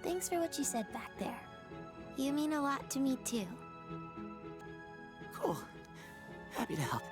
Thanks for what you said back there. You mean a lot to me too. Cool. Happy to help.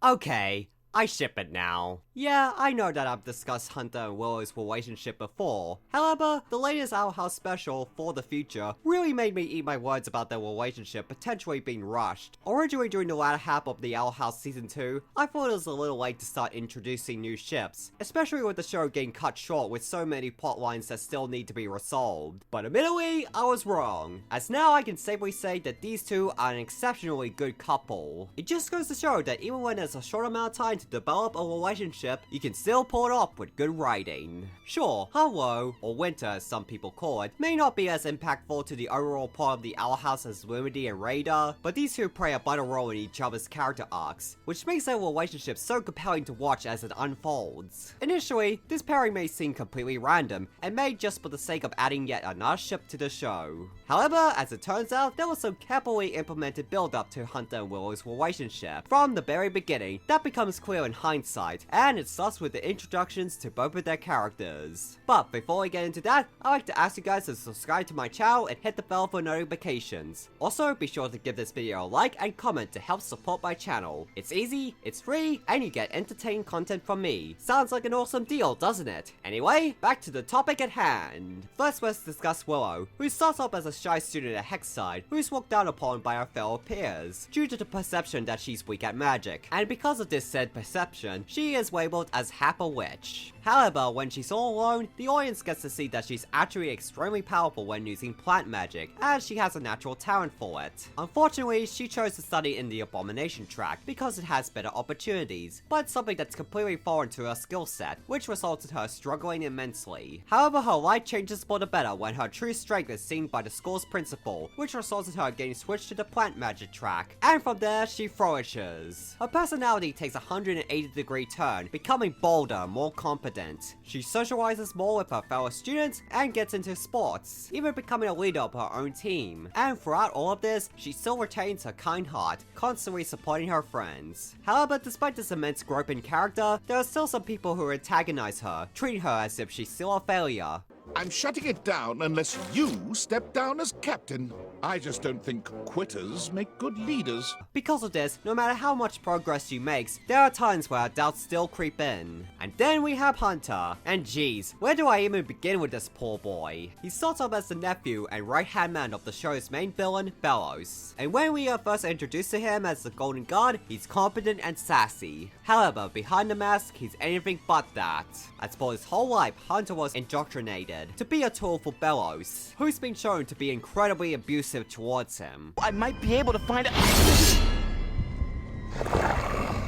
Okay, I ship it now. Yeah, I know that I've discussed Hunter and Willow's relationship before. However, the latest Owl House special, For the Future, really made me eat my words about their relationship potentially being rushed. Originally during the latter half of the Owl House Season 2, I thought it was a little late to start introducing new ships, especially with the show getting cut short with so many plot lines that still need to be resolved. But admittedly, I was wrong, as now I can safely say that these two are an exceptionally good couple. It just goes to show that even when there's a short amount of time to develop a relationship, you can still pull it off with good writing. Sure, Huntlow, or Winter as some people call it, may not be as impactful to the overall plot of the Owl House as Lumity and Radar, but these two play a vital role in each other's character arcs, which makes their relationship so compelling to watch as it unfolds. Initially, this pairing may seem completely random, and made just for the sake of adding yet another ship to the show. However, as it turns out, there was some carefully implemented build-up to Hunter and Willow's relationship. From the very beginning, that becomes clear in hindsight, and it starts with the introductions to both of their characters. But before we get into that, I'd like to ask you guys to subscribe to my channel and hit the bell for notifications. Also, be sure to give this video a like and comment to help support my channel. It's easy, it's free, and you get entertaining content from me. Sounds like an awesome deal, doesn't it? Anyway, back to the topic at hand. First, let's discuss Willow, who starts off as a shy student at Hexside, who's looked down upon by her fellow peers, due to the perception that she's weak at magic. And because of this said perception, she is labeled as half a witch. However, when she's all alone, the audience gets to see that she's actually extremely powerful when using plant magic, as she has a natural talent for it. Unfortunately, she chose to study in the Abomination track because it has better opportunities, but something that's completely foreign to her skill set, which resulted her struggling immensely. However, her life changes for the better when her true strength is seen by the school's principal, which resulted her getting switched to the plant magic track, and from there, she flourishes. Her personality takes a 180-degree turn, becoming bolder, more competent. She socializes more with her fellow students and gets into sports, even becoming a leader of her own team. And throughout all of this, she still retains her kind heart, constantly supporting her friends. However, despite this immense growth in character, there are still some people who antagonize her, treating her as if she's still a failure. I'm shutting it down unless you step down as captain. I just don't think quitters make good leaders. Because of this, no matter how much progress she makes, there are times where doubts still creep in. And then we have Hunter. And geez, where do I even begin with this poor boy? He starts off as the nephew and right-hand man of the show's main villain, Bellows. And when we are first introduced to him as the Golden God, he's competent and sassy. However, behind the mask, he's anything but that. As for his whole life, Hunter was indoctrinated to be a tool for Bellows, who's been shown to be incredibly abusive towards him. I might be able to find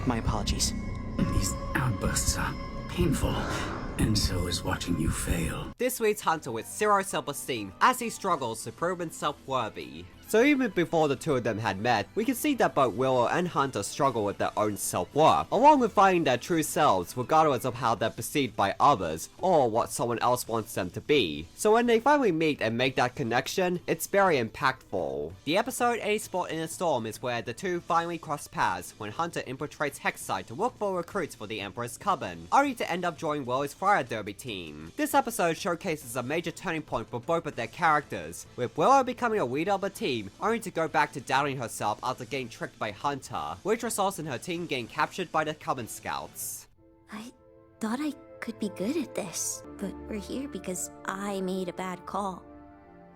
My apologies. These outbursts are painful, and so is watching you fail. This leaves Hunter with zero self-esteem as he struggles to prove himself worthy. So even before the two of them had met, we can see that both Willow and Hunter struggle with their own self-worth, along with finding their true selves regardless of how they're perceived by others, or what someone else wants them to be. So when they finally meet and make that connection, it's very impactful. The episode A Spot in a Storm is where the two finally cross paths when Hunter infiltrates Hexside to look for recruits for the Emperor's Coven, only to end up joining Willow's fire derby team. This episode showcases a major turning point for both of their characters, with Willow becoming a leader of the team, only to go back to doubting herself after getting tricked by Hunter, which results in her team getting captured by the Coven Scouts. I thought I could be good at this, but we're here because I made a bad call.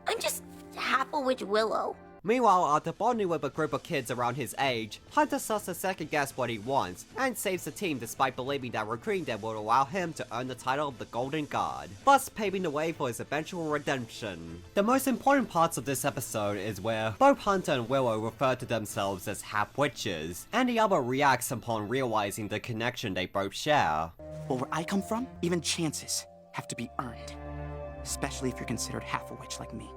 I'm just half a witch Willow. Meanwhile, after bonding with a group of kids around his age, Hunter starts to second guess what he wants, and saves the team despite believing that recruiting them will allow him to earn the title of the Golden God, thus paving the way for his eventual redemption. The most important parts of this episode is where both Hunter and Willow refer to themselves as half-witches, and the other reacts upon realizing the connection they both share. Well, where I come from, even chances have to be earned. Especially if you're considered half a witch like me.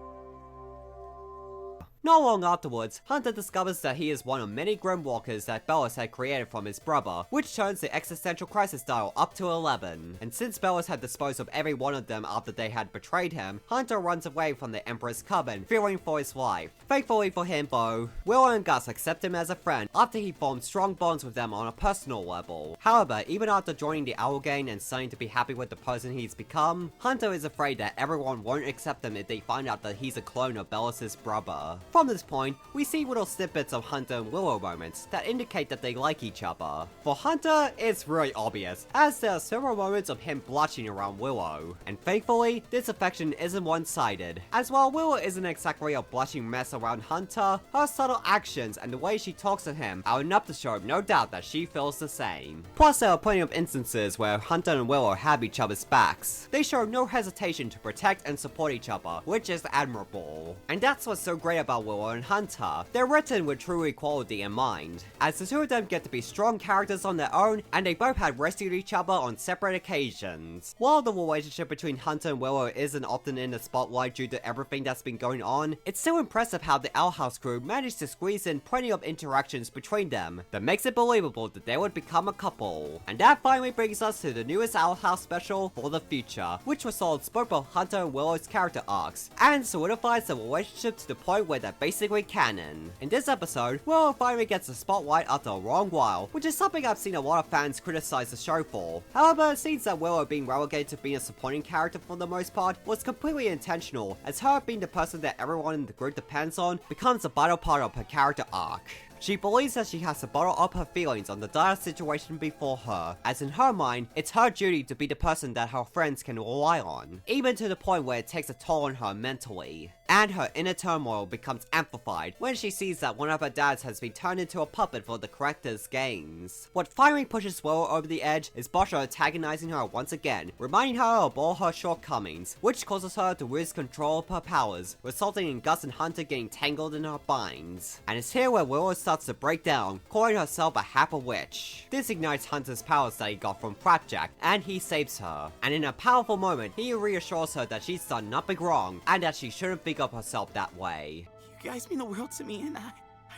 Not long afterwards, Hunter discovers that he is one of many Grimwalkers that Belus had created from his brother, which turns the existential crisis dial up to 11. And since Belus had disposed of every one of them after they had betrayed him, Hunter runs away from the Emperor's coven, fearing for his life. Thankfully for him though, Willow and Gus accept him as a friend after he formed strong bonds with them on a personal level. However, even after joining the Owl Gang and starting to be happy with the person he's become, Hunter is afraid that everyone won't accept him if they find out that he's a clone of Belus's brother. From this point, we see little snippets of Hunter and Willow moments that indicate that they like each other. For Hunter, it's really obvious, as there are several moments of him blushing around Willow. And thankfully, this affection isn't one-sided, as while Willow isn't exactly a blushing mess around Hunter, her subtle actions and the way she talks to him are enough to show no doubt that she feels the same. Plus, there are plenty of instances where Hunter and Willow have each other's backs. They show no hesitation to protect and support each other, which is admirable. And that's what's so great about Willow and Hunter. They're written with true equality in mind, as the two of them get to be strong characters on their own, and they both had rescued each other on separate occasions. While the relationship between Hunter and Willow isn't often in the spotlight due to everything that's been going on, it's still impressive how the Owl House crew managed to squeeze in plenty of interactions between them that makes it believable that they would become a couple. And that finally brings us to the newest Owl House special, For the Future, which resolves both of Hunter and Willow's character arcs, and solidifies the relationship to the point where they're basically canon. In this episode, Willow finally gets the spotlight after a long while, which is something I've seen a lot of fans criticize the show for. However, it seems that Willow being relegated to being a supporting character for the most part was completely intentional, as her being the person that everyone in the group depends on becomes a vital part of her character arc. She believes that she has to bottle up her feelings on the dire situation before her, as in her mind, it's her duty to be the person that her friends can rely on, even to the point where it takes a toll on her mentally. And her inner turmoil becomes amplified when she sees that one of her dads has been turned into a puppet for the Collector's gains. What finally pushes Willow over the edge is Bosher antagonizing her once again, reminding her of all her shortcomings, which causes her to lose control of her powers, resulting in Gus and Hunter getting tangled in her binds. And it's here where Willow starts to break down, calling herself a Happer Witch. This ignites Hunter's powers that he got from Flapjack, and he saves her. And in a powerful moment, he reassures her that she's done nothing wrong, and that she shouldn't think of herself that way. You guys mean the world to me, and I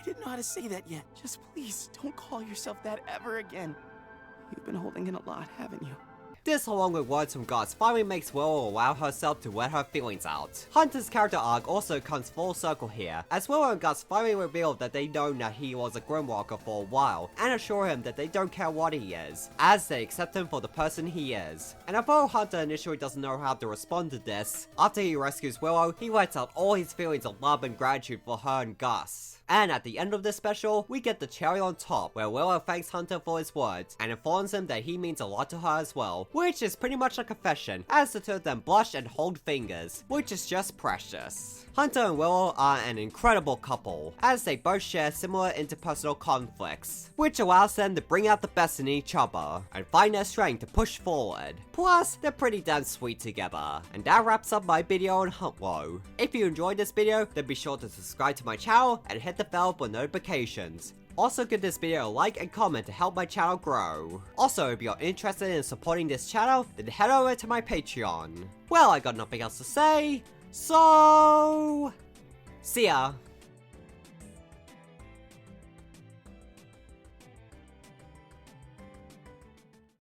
didn't know how to say that yet. Just please, don't call yourself that ever again. You've been holding in a lot, haven't you? This, along with words from Gus, finally makes Willow allow herself to let her feelings out. Hunter's character arc also comes full circle here, as Willow and Gus finally reveal that they know that he was a Grimwalker for a while, and assure him that they don't care what he is, as they accept him for the person he is. And although Hunter initially doesn't know how to respond to this, after he rescues Willow, he lets out all his feelings of love and gratitude for her and Gus. And at the end of this special, we get the cherry on top, where Willow thanks Hunter for his words, and informs him that he means a lot to her as well, which is pretty much a confession, as the two of them blush and hold fingers, which is just precious. Hunter and Willow are an incredible couple, as they both share similar interpersonal conflicts, which allows them to bring out the best in each other, and find their strength to push forward. Plus, they're pretty damn sweet together. And that wraps up my video on Huntlow. If you enjoyed this video, then be sure to subscribe to my channel and hit the bell for notifications. Also give this video a like and comment to help my channel grow. Also, if you're interested in supporting this channel, then head over to my Patreon. Well, I got nothing else to say, so see ya!